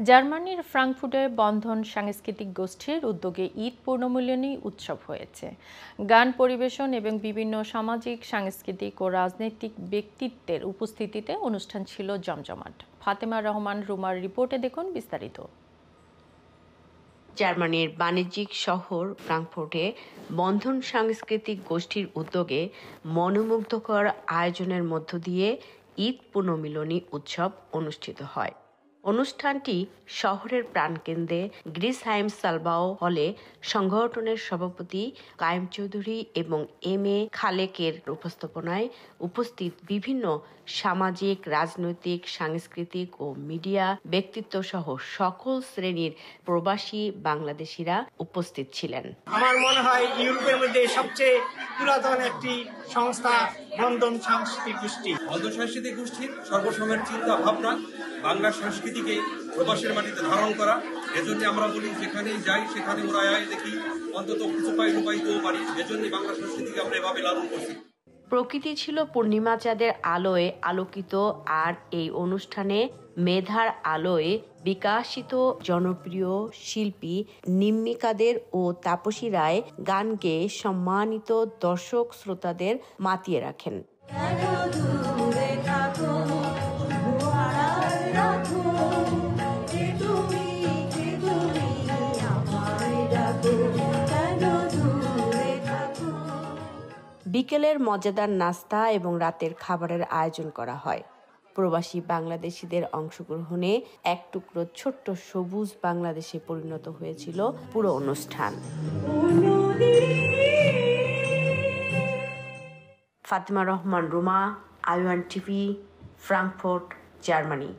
জার্মানির ফ্রাঙ্কফুর্টে বন্ধন সাংস্কৃতিক গোষ্ঠীর উদ্যোগে ঈদ পূর্ণমূল্যায়নী উৎসব হয়েছে। গান পরিবেশন এবং বিভিন্ন সামাজিক, সাংস্কৃতিক ও রাজনৈতিক ব্যক্তিত্বের উপস্থিতিতে অনুষ্ঠান ছিল জমজমাট। ফাতেমা রহমান রুমার রিপোর্টে দেখুন বিস্তারিত। জার্মানির বাণিজ্যিক শহর ফ্রাঙ্কফুর্টে বন্ধন সাংস্কৃতিক গোষ্ঠীর উদ্যোগে মনোমুগ্ধকর আয়োজনের মধ্য দিয়ে ঈদ পুনর্মিলনী উৎসব অনুষ্ঠিত হয়। অনুষ্ঠানটি শহরের প্রাণকেন্দ্রে গ্রিসহাইম সালবাও হলে সংগঠনের সভাপতি কায়েম চৌধুরী এবং এম এ খালেকের উপস্থাপনায় উপস্থিত বিভিন্ন সামাজিক, রাজনৈতিক, সাংস্কৃতিক ও মিডিয়া ব্যক্তিত্ব সহ সকল শ্রেণীর প্রবাসী বাংলাদেশিরা উপস্থিত ছিলেন। আমার মনে হয় ইউরোপের মধ্যে সবচেয়ে পুরাতন একটি সংস্থা বন্ধন সাংস্কৃতিক গোষ্ঠী। বন্ধন সাংস্কৃতিক গোষ্ঠীর সর্বসময়ের চিন্তা ভাবনা বাংলা সংস্কৃতিকে প্রবাসের মাটিতে ধারণ করা। এজন্য আমরা বলি যেখানেই যাই সেখানে ওরা দেখি অন্তত কিছু পাইতেও পারি। এজন্য বাংলা সংস্কৃতিকে আমরা এভাবে লালন করছি। প্রকৃতি ছিল পূর্ণিমা চাঁদের আলোয় আলোকিত, আর এই অনুষ্ঠানে মেধার আলোয় বিকাশিত জনপ্রিয় শিল্পী নিম্মিকাদের ও তাপসী রায় গান গেয়ে সম্মানিত দর্শক শ্রোতাদের মাতিয়ে রাখেন। বিকেলের মজাদার নাস্তা এবং রাতের খাবারের আয়োজন করা হয়। প্রবাসী বাংলাদেশিদের অংশগ্রহণে এক টুকরো ছোট্ট সবুজ বাংলাদেশে পরিণত হয়েছিল পুরো অনুষ্ঠান। Fatema Rahman Ruma, I one TV, Frankfurt, Germany.